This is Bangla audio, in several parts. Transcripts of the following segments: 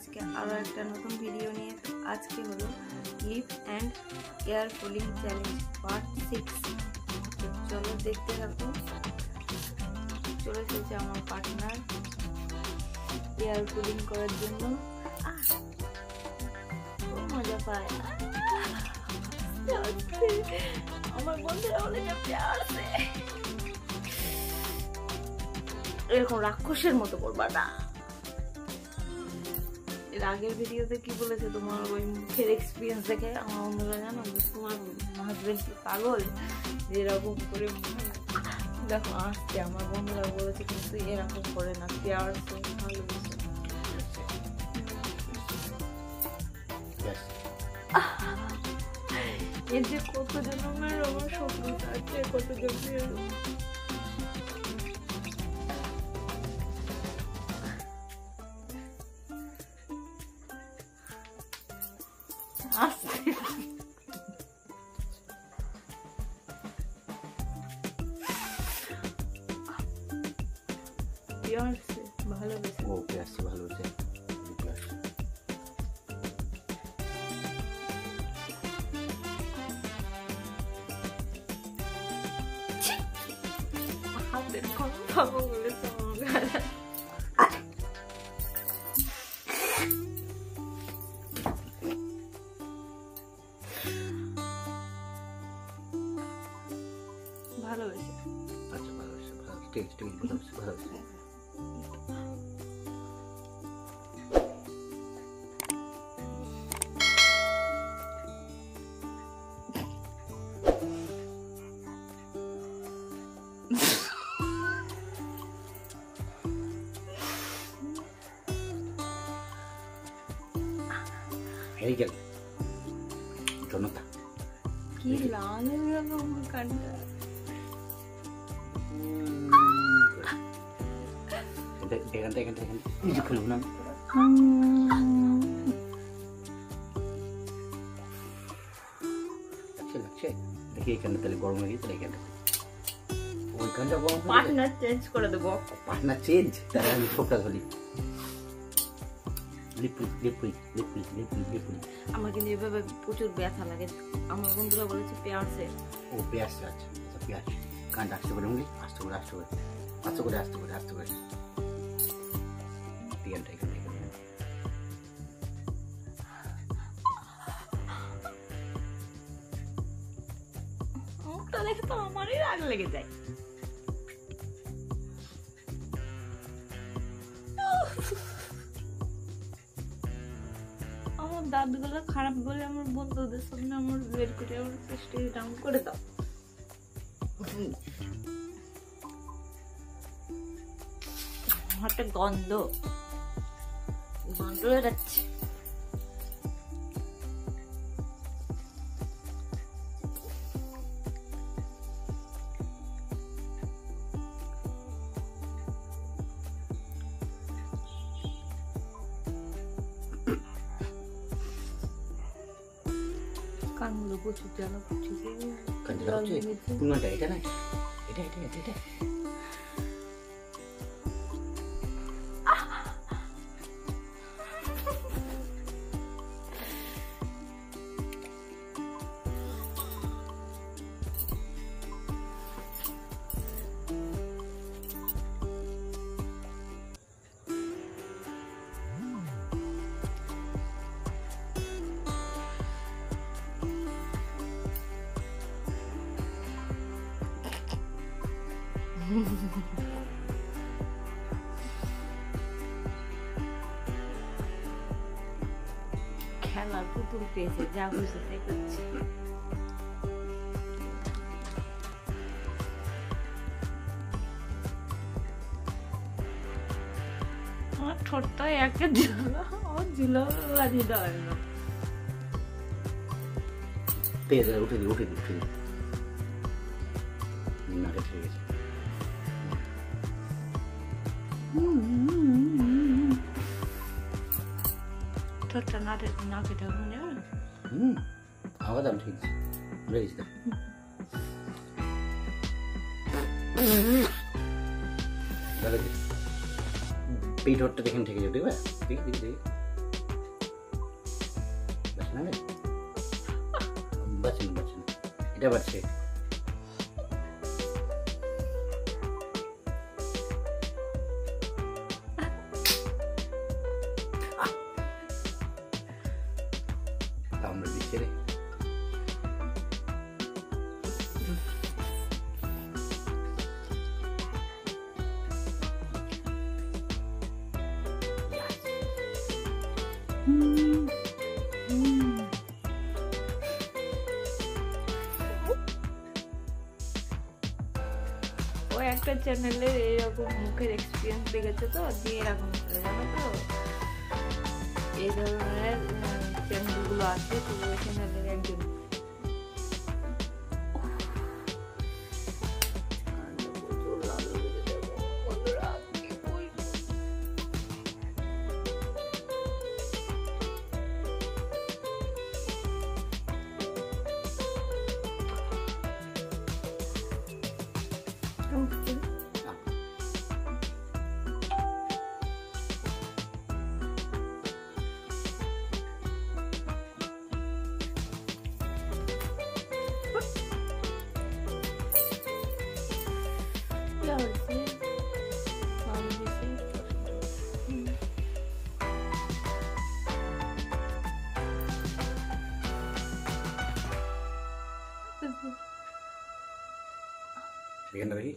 আজকে আরো একটা নতুন ভিডিও নিয়ে। আজকে হলো lip and air cooling challenge part 6। চলো দেখতে থাকো। চলে এসেছে আমার পার্টনার এয়ার কুলিং করার জন্য। খুব মজা পায় আমার বন্ধুরা বলে আছে এরকম রাক্ষসের মতো করবা না। এর আগের ভিডিওতে কি বলেছে তোমার ওই মুখের এক্সপিরিয়েন্স দেখে আমার বন্ধুরা জানো তোমার হাজবেন্ড কি পাগল যেরকম করে দেখো আসছে। আমার বন্ধুরা বলেছে কিন্তু এরকম করে না, পেয়ার ভালো এর যে কত জন্মের আমার স্বপ্ন আছে, কত জন্মের ভালোবেসে ও পেঁয়াজটা ভালোবেসে হাতের কথা বলেছে আমার ভালোবেসে। আচ্ছা ভালোবেসে ভালো, ঠিক ঠিক ভালোবেসে ভালোবেসে। এই গেল জনতা কি লাল হয়ে গেল আমার কানটা। এখানটা নিজে খুলব না। লাগছে দেখি এখানটা তাহলে গরম হয়ে গেছে। এখানটা ওইখানটা গরম, পার্টনার চেঞ্জ করে দেবো। পার্টনার চেঞ্জ, তাহলে আমি ফোকাস হলি। আমার কিন্তু এভাবে প্রচুর ব্যথা লাগে। আমার বন্ধুরা বলেছে পেঁয়াজে। ও পেঁয়াজ, আচ্ছা আচ্ছা পেঁয়াজ। কানটা আসতে পারে উনি, আসতে করে আসতে করে আসতে করে আসতে করে আসতে করে টিয়ানটা এখানে মুখটা দেখে তো আমারই রাগ লেগে যায়। আমার দাঁতগুলো খারাপ বলে আমার বন্ধুদের সামনে আমার বের করে আমার স্টেজ ডাউন করে দাও। একটা গন্ধ হয়ে যাচ্ছে। কানগুলো প্রচুর জ্বালা করছে। এটা না, এটা এটা এটা এটা খেলার পুতুল পেয়েছে, যা বুঝতে তাই করছে। আমার ঠোঁটটা একটা ঝুলো লাগিয়ে দেওয়া না। উঠে দি উঠে দি উঠে দি নাকে ঠিক আছে। ঠোঁটটা নাকে ঢাকুন যাবে। আওয়াজ আমি ঠিক আছে। পেট হটটা দেখেন ঠিক আছে, দেখবে দেখি দেখি দেখি না রে, বাচ্চা না, এটা বাচ্চা। আমরা দিচ্ছি রে। ও একটা চ্যানেলে এরকম মুখের এক্সপিরিয়েন্স দেখেছে তো, দিয়ে এরকম করে, জানো তো এই ধরনের চ্যানেলগুলো আছে, তো ওই চ্যানেলের একজন क्या হয়েছে ভালো হয়েছে। এখানটা দেখি।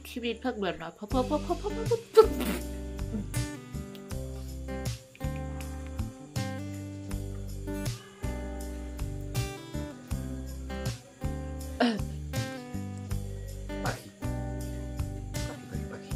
TV থাকবে না। পাখি পাখি পাখি পাখি।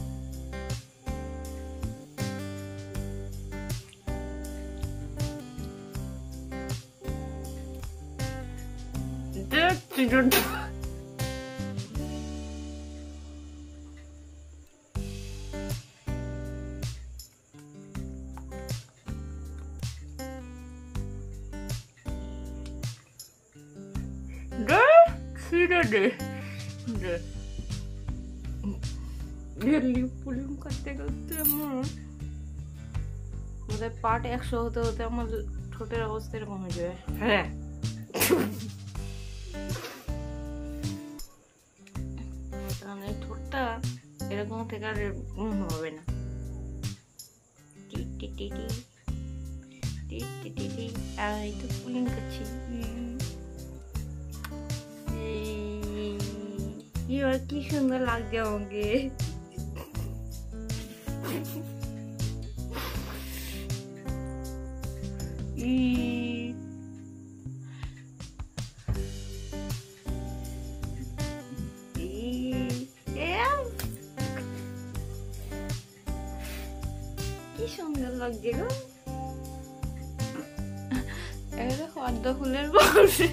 পুলিং করতে করতে আমাদের পার্ট 100 হতে হতে আমার ঠোঁটের অবস্থা এরকম হয়ে যাবে। হ্যাঁ কারণ এই ঠোঁটটা এরকম থেকে আর হবে না। এই তো পুলিং করছি। কি সুন্দর লাগছে আমাকে। কি সুন্দর লাগছে গো। এটা পদ্ম ফুলের বর্ষি।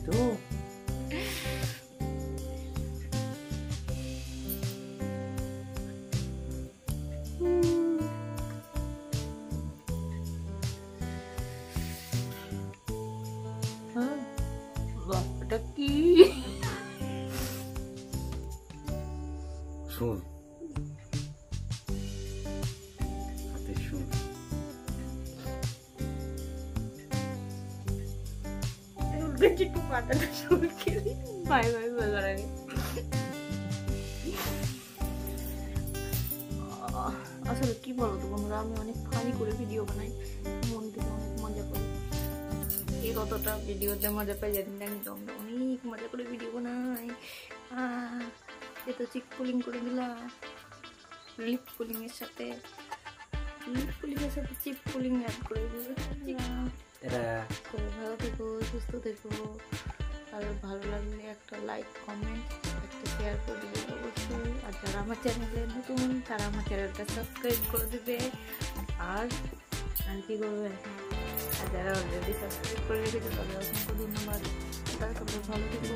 তো এটা কি শুন হাতে শুন। একটু পাতাটা শুল খেলি। বাই বাই বলার আগে আসলে কি বলো তো বন্ধুরা, আমি অনেক ফানি করে ভিডিও বানাই, মন থেকে অনেক মজা করি। এই কতটা ভিডিওতে মজা পাই জানি না, কিন্তু আমরা অনেক মজা করে ভিডিও বানাই। এ তো চিক পুলিং করে দিলা, লিপ পুলিং এর সাথে চিপ পুলিং অ্যাড করে দিলা। তো ভালো থেকো, সুস্থ থেকো, আর ভালো লাগলে একটা লাইক, কমেন্ট, একটা শেয়ার করে দেবে অবশ্যই। আর যারা আমার চ্যানেলে নতুন তারা আমার চ্যানেলটা সাবস্ক্রাইব করে দেবে। আর কি করবে, আর যারা অলরেডি সাবস্ক্রাইব করে রেখেছে তাদের অসংখ্য ধন্যবাদ। তারা সবাই ভালো থেকো।